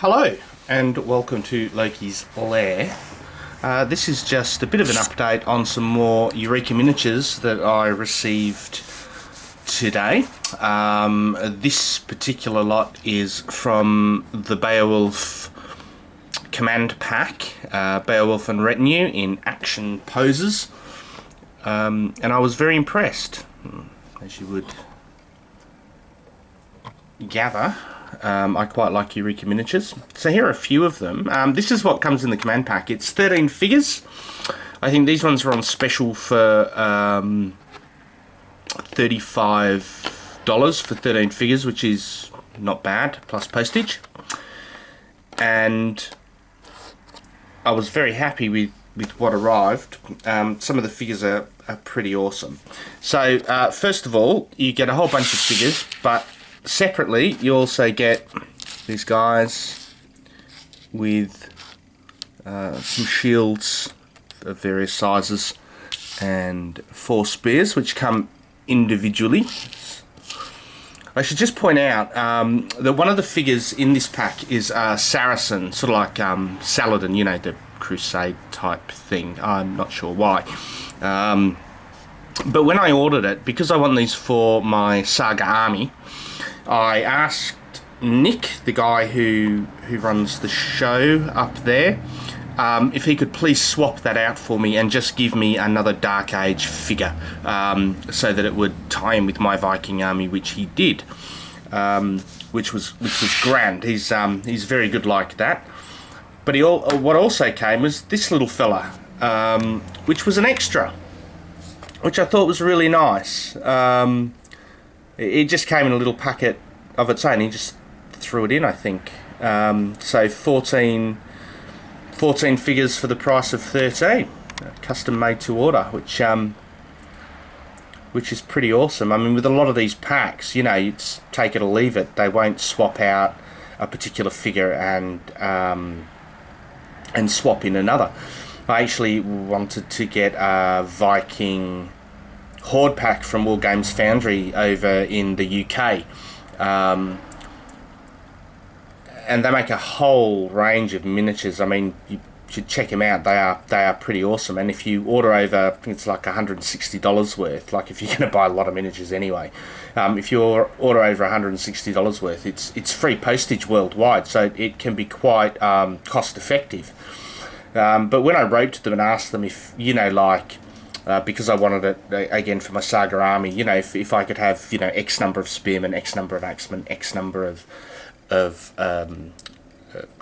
Hello and welcome to Loki's Lair. This is just a bit of an update on some more Eureka miniatures that I received today. This particular lot is from the Beowulf command pack, Beowulf and Retinue in action poses, and I was very impressed, as you would gather. I quite like Eureka miniatures. So here are a few of them. This is what comes in the command pack. It's 13 figures. I think these ones are on special for $35 for 13 figures, which is not bad, plus postage. And I was very happy with what arrived. Some of the figures are pretty awesome. So first of all, you get a whole bunch of figures, but separately, you also get these guys with some shields of various sizes and 4 spears, which come individually. I should just point out that one of the figures in this pack is Saracen, sort of like Saladin, you know, the crusade type thing. I'm not sure why. But when I ordered it, because I want these for my Saga army, I asked Nick, the guy who runs the show up there, if he could please swap that out for me and just give me another Dark Age figure, so that it would tie in with my Viking army, which he did, which was grand. He's very good like that. But what also came was this little fella, which was an extra, which I thought was really nice. It just came in a little packet of its own. He just threw it in, I think. So 14 figures for the price of 13, custom made to order, which is pretty awesome. I mean, with a lot of these packs, you know, it's take it or leave it. They won't swap out a particular figure and swap in another. I actually wanted to get a Viking Horde pack from War Games Foundry over in the UK, and they make a whole range of miniatures. I mean, you should check them out. They are pretty awesome. And if you order over, I think it's like $160 worth. Like if you're going to buy a lot of miniatures anyway, if you order over $160 worth, it's free postage worldwide. So it can be quite cost effective. But when I wrote to them and asked them if, you know, like, because I wanted it again for my Saga army, you know, if I could have, you know, X number of spearmen, X number of axemen, X number of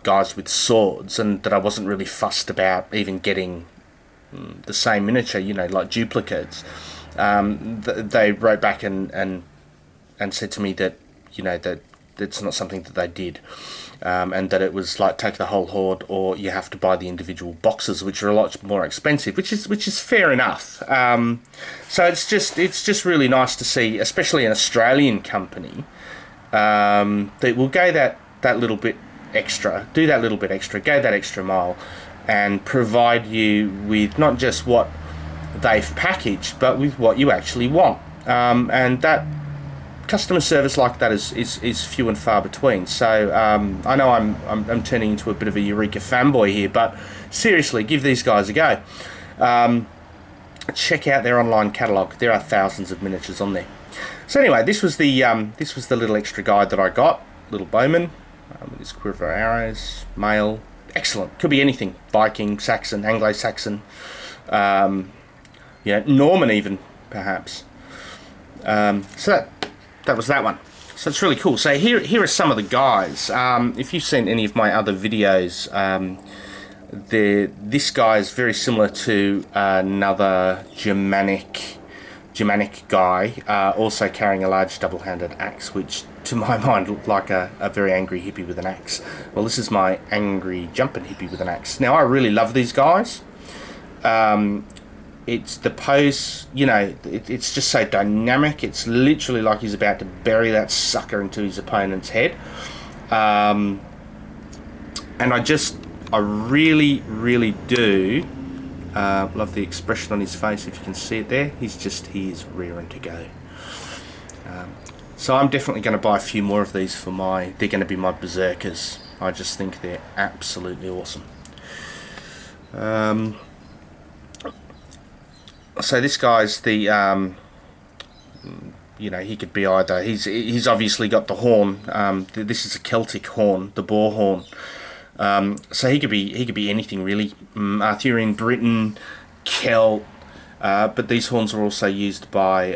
guys with swords, and that I wasn't really fussed about even getting the same miniature, you know, like duplicates. They wrote back and said to me that, you know, that it's not something that they did. And that it was like take the whole horde, or you have to buy the individual boxes, which are a lot more expensive, which is fair enough. So it's just really nice to see, especially an Australian company, that will go that little bit extra, do that little bit extra, go that extra mile, and provide you with not just what they've packaged, but with what you actually want. And that customer service like that is few and far between. So I know I'm turning into a bit of a Eureka fanboy here, but seriously, give these guys a go. Check out their online catalogue. There are thousands of miniatures on there. So anyway, this was the little extra guide that I got. Little bowman with his quiver of arrows, male, excellent. Could be anything: Viking, Saxon, Anglo-Saxon, you know, Norman even perhaps. So that was that one. So it's really cool. So here are some of the guys. If you've seen any of my other videos, this guy is very similar to another Germanic guy, also carrying a large double-handed axe, which to my mind looked like a very angry hippie with an axe. Well, this is my angry jumping hippie with an axe. Now, I really love these guys. It's the pose, you know, it's just so dynamic. It's literally like he's about to bury that sucker into his opponent's head. And I really, really do love the expression on his face, if you can see it there. He is rearing to go. So I'm definitely going to buy a few more of these for they're going to be my berserkers. I just think they're absolutely awesome. So this guy's the he could be either. He's obviously got the horn. This is a Celtic horn, the boar horn. So he could be anything really. Arthurian, Britain, Celt, but these horns are also used by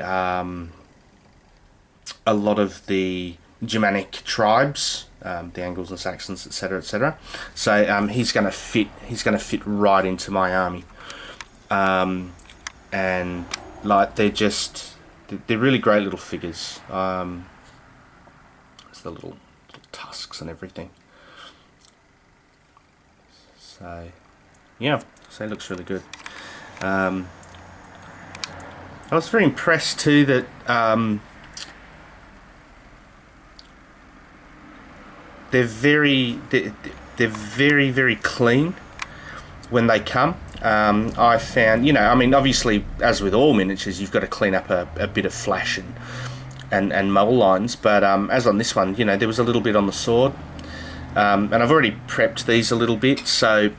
a lot of the Germanic tribes, the Angles and Saxons, etc., etc. So he's going to fit right into my army, and like they're really great little figures. It's the little tusks and everything. So yeah, so it looks really good. I was very impressed too that they're very very clean when they come. I found, I mean, obviously, as with all miniatures, you've got to clean up a bit of flash and mole lines. But as on this one, there was a little bit on the sword, and I've already prepped these a little bit. So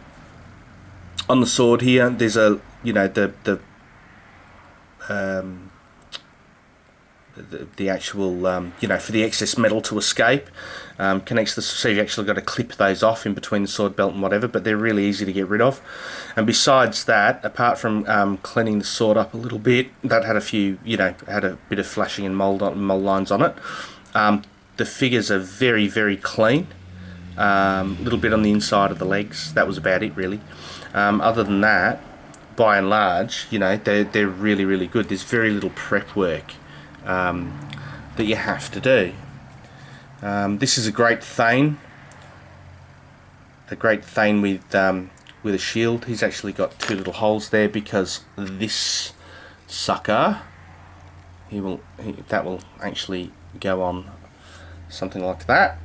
on the sword here, there's the actual for the excess metal to escape, connects so you've actually got to clip those off in between the sword belt and whatever, but they're really easy to get rid of. And besides that, apart from cleaning the sword up a little bit, that had a few had a bit of flashing and mole lines on it, the figures are very very clean. Little bit on the inside of the legs, that was about it really. Other than that, by and large, they're really really good. There's very little prep work that you have to do. This is a great Thane. A great Thane with a shield. He's actually got two little holes there because this sucker, that will actually go on something like that.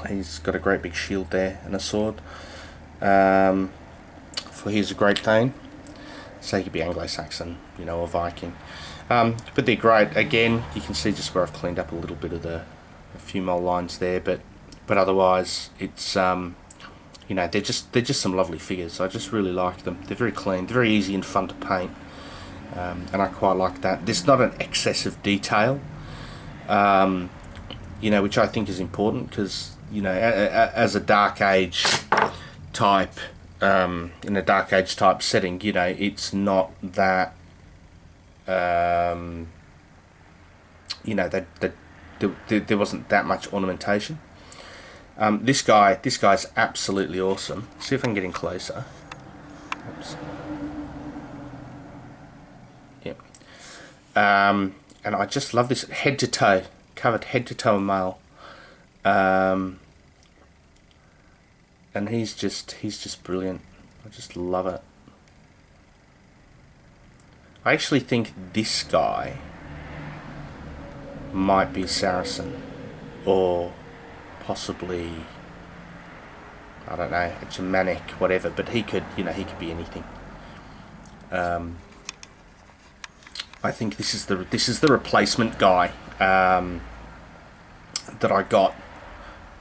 He's got a great big shield there and a sword. Here's a great Thane. So he could be Anglo-Saxon, or Viking. But they're great. Again, you can see just where I've cleaned up a little bit of a few mole lines there, but otherwise it's they're just some lovely figures. I just really like them. They're very clean. They're very easy and fun to paint, and I quite like that. There's not an excess of detail, which I think is important because as a Dark Age type, in a Dark Age type setting, it's not that. There wasn't that much ornamentation. This guy's absolutely awesome. See if I can get in closer. Oops. Yep. And I just love this head to toe, covered head to toe in mail. And he's just brilliant. I just love it. I actually think this guy might be Saracen, or possibly, I don't know, a Germanic, whatever. But he could be anything. I think this is the replacement guy that I got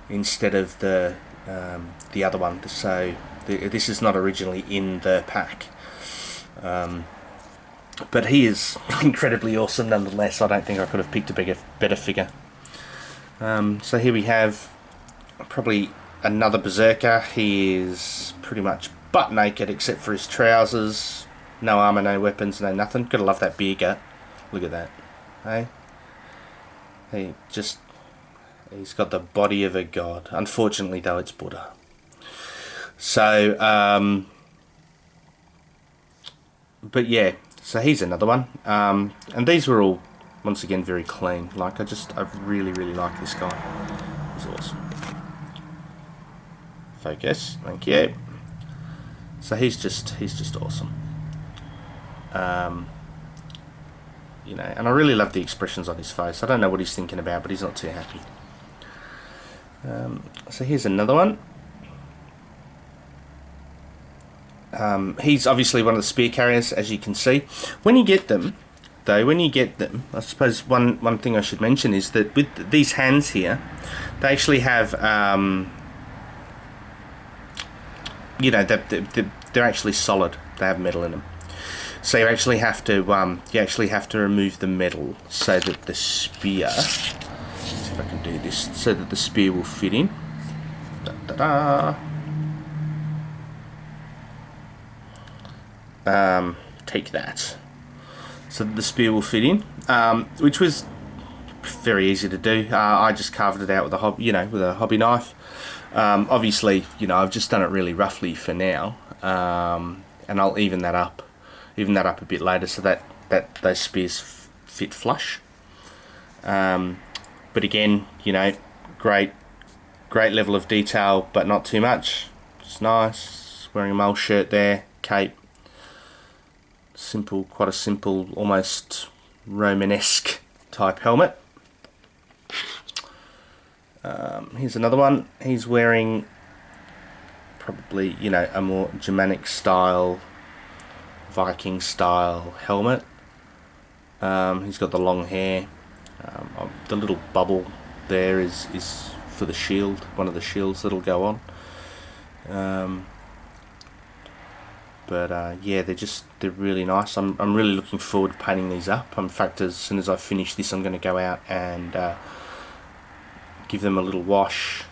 instead of the other one. So this is not originally in the pack. But he is incredibly awesome nonetheless. I don't think I could have picked a better figure. So here we have probably another Berserker. He is pretty much butt naked except for his trousers. No armour, no weapons, no nothing. Gotta love that beer gut. Look at that. Hey? He's got the body of a god. Unfortunately though, it's Buddha. So, but yeah. So he's another one, and these were all, once again, very clean. Like I really really like this guy. He's awesome. Focus, thank you. So he's just awesome. And I really love the expressions on his face. I don't know what he's thinking about, but he's not too happy. So here's another one. He's obviously one of the spear carriers, as you can see. When you get them, though, when you get them, I suppose one thing I should mention is that with these hands here, they actually have, you know, they're actually solid. They have metal in them. So you actually have to remove the metal so that the spear. Let's see if I can do this so that the spear will fit in. Take that. So that the spear will fit in, which was very easy to do. I just carved it out with a hobby knife. Obviously, you know, I've just done it really roughly for now, and I'll even that up a bit later so that those spears fit flush. But again, you know, great level of detail, but not too much. Just nice. Wearing a mole shirt there, cape. Simple, quite a simple, almost Romanesque type helmet. Here's another one. He's wearing probably, you know, a more Germanic style, Viking style helmet. He's got the long hair. The little bubble there is for the shield, one of the shields that'll go on. Yeah, they're really nice. I'm really looking forward to painting these up. In fact, as soon as I finish this, I'm going to go out and give them a little wash,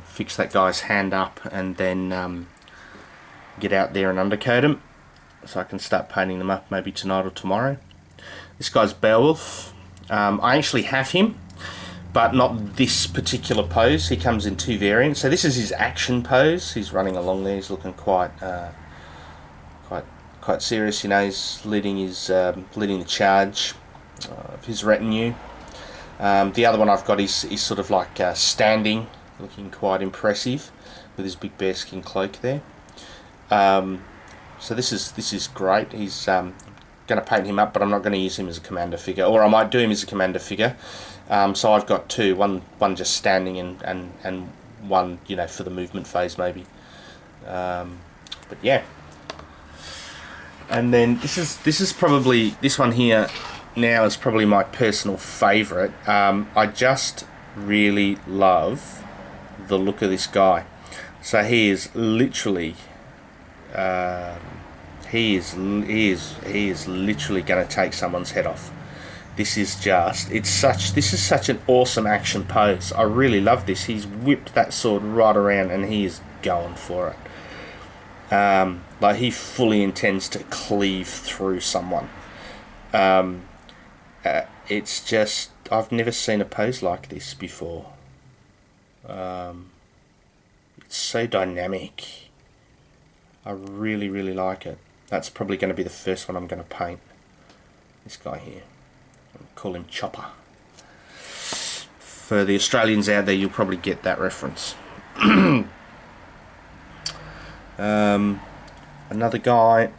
fix that guy's hand up, and then get out there and undercoat them, so I can start painting them up maybe tonight or tomorrow. This guy's Beowulf. I actually have him, but not this particular pose. He comes in two variants. So this is his action pose. He's running along there. He's looking quite serious. You know, he's leading the charge of his retinue. The other one I've got is sort of like standing, looking quite impressive with his big bearskin cloak there. So this is great. He's going to paint him up, but I'm not going to use him as a commander figure, or I might do him as a commander figure. So I've got two, one just standing and one, you know, for the movement phase maybe. But yeah. And then this one here now is probably my personal favourite. I just really love the look of this guy. So he is literally he is literally going to take someone's head off. This is such an awesome action pose. I really love this. He's whipped that sword right around and he is going for it. Like he fully intends to cleave through someone. It's just, I've never seen a pose like this before. It's so dynamic. I really, really like it. That's probably going to be the first one I'm going to paint. This guy here. I'll call him Chopper. For the Australians out there, you'll probably get that reference. Another guy.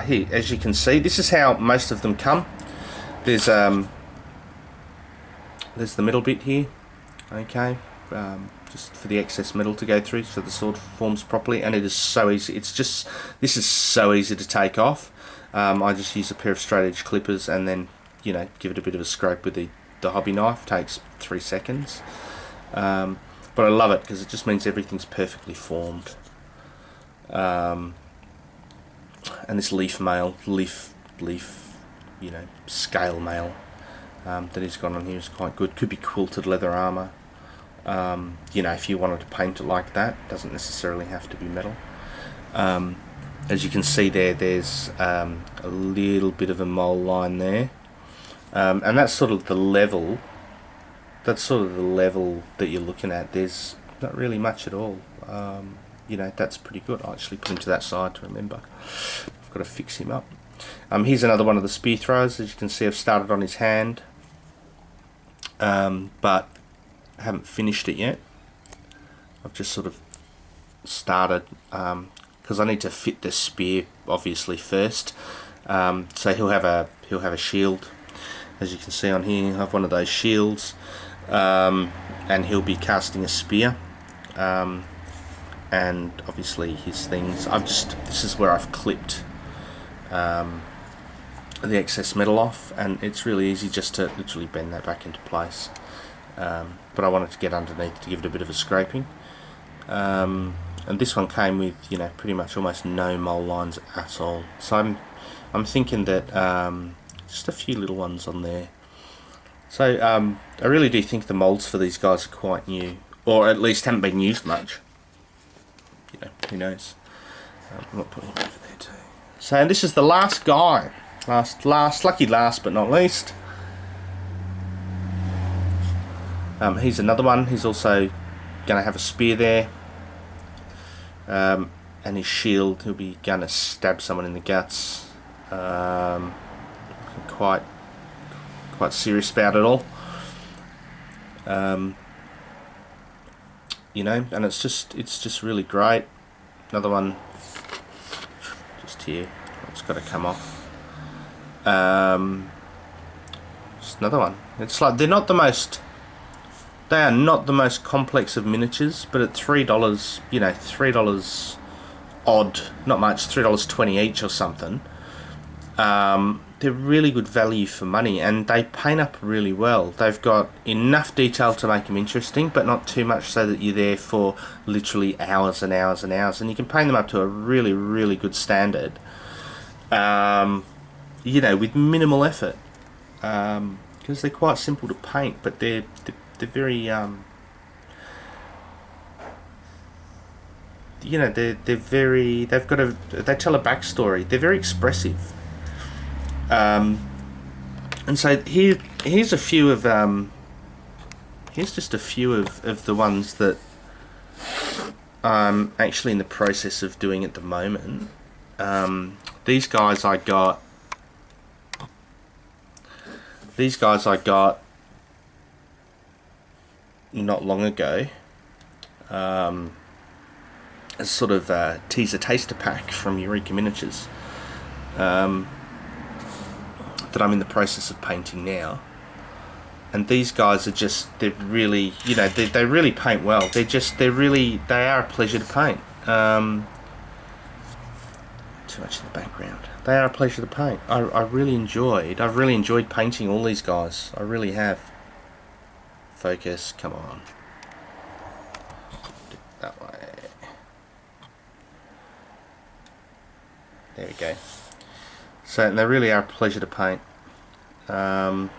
Here, as you can see, this is how most of them come. There's the middle bit here, okay, just for the excess metal to go through, so the sword forms properly, and it is so easy. This is so easy to take off. I just use a pair of straight edge clippers and then, you know, give it a bit of a scrape with the hobby knife. It takes 3 seconds, but I love it because it just means everything's perfectly formed. And this leaf mail, you know, scale mail that he's got on here is quite good. Could be quilted leather armour. You know, if you wanted to paint it like that, doesn't necessarily have to be metal. As you can see there's a little bit of a mole line there, and that's sort of the level. That's sort of the level that you're looking at. There's not really much at all. You know, that's pretty good. I'll actually put him to that side to remember. I've got to fix him up. Here's another one of the spear throws. As you can see, I've started on his hand, but I haven't finished it yet. I've just sort of started because I need to fit the spear obviously first. So he'll have a shield. As you can see on here, I have one of those shields, and he'll be casting a spear. and obviously his things. This is where I've clipped the excess metal off, and it's really easy just to literally bend that back into place. But I wanted to get underneath to give it a bit of a scraping. And this one came with, you know, pretty much almost no mole lines at all. So I'm thinking that just a few little ones on there. So I really do think the molds for these guys are quite new, or at least haven't been used much. You know, who knows? I'm not putting him over there too. So, and this is the last guy. Lucky last but not least. He's another one. He's also going to have a spear there. And his shield, he'll be going to stab someone in the guts. Quite serious about it all. You know, and it's just really great. Another one just here. It's got to come off. Just another one. It's like they are not the most complex of miniatures, but at $3, you know, $3 odd, not much, $3.20 each or something. They're really good value for money, and they paint up really well. They've got enough detail to make them interesting, but not too much so that you're there for literally hours and hours and hours. And you can paint them up to a really, really good standard, you know, with minimal effort, because they're quite simple to paint, but they're very, you know, they tell a backstory. They're very expressive. And so here's a few of here's just a few of the ones that I'm actually in the process of doing at the moment. These guys I got not long ago, as sort of a teaser taster pack from Eureka Miniatures, that I'm in the process of painting now. And these guys are just, they're really, you know, they really paint well. They are a pleasure to paint. Too much in the background. They are a pleasure to paint. I've really enjoyed painting all these guys. I really have. Focus, come on. That way. There we go. So they really are a pleasure to paint. That's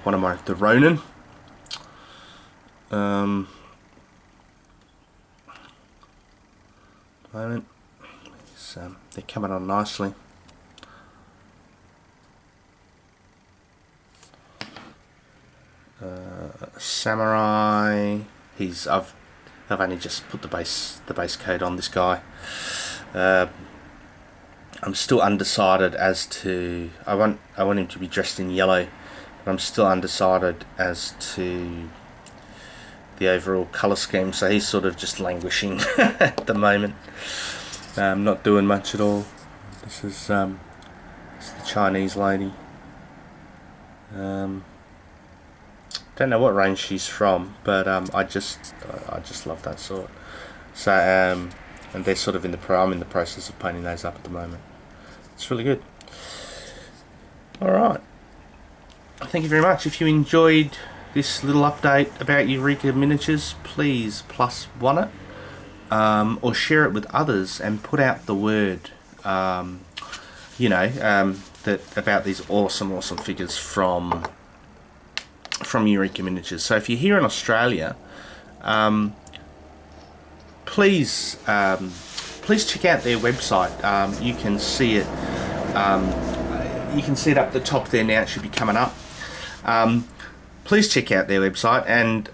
one of the Ronin. Moment. They're coming on nicely. Samurai. I've only just put the base coat on this guy. I'm still undecided as to. I want him to be dressed in yellow, but I'm still undecided as to the overall colour scheme. So he's sort of just languishing at the moment. Not doing much at all. This is the Chinese lady. Don't know what range she's from, but I just love that sort. So and they're sort of I'm in the process of painting those up at the moment. It's really good. Alright, thank you very much. If you enjoyed this little update about Eureka Miniatures, please +1 it, or share it with others and put out the word, you know, that about these awesome figures from Eureka Miniatures. So if you're here in Australia, please check out their website. You can see it. You can see it up the top there now. It should be coming up. Please check out their website, and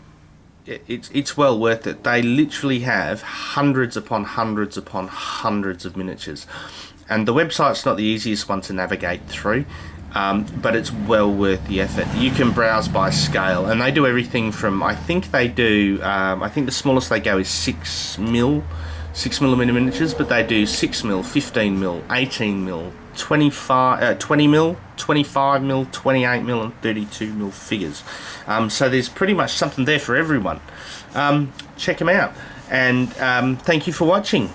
it's well worth it. They literally have hundreds upon hundreds upon hundreds of miniatures, and the website's not the easiest one to navigate through. But it's well worth the effort. You can browse by scale, and they do everything from, I think the smallest they go is 6mm 6mm miniatures, but they do 6mm, 15mm, 18mm, 20mm, 25mm, 28mm, and 32mm figures. So there's pretty much something there for everyone. Check them out, and thank you for watching.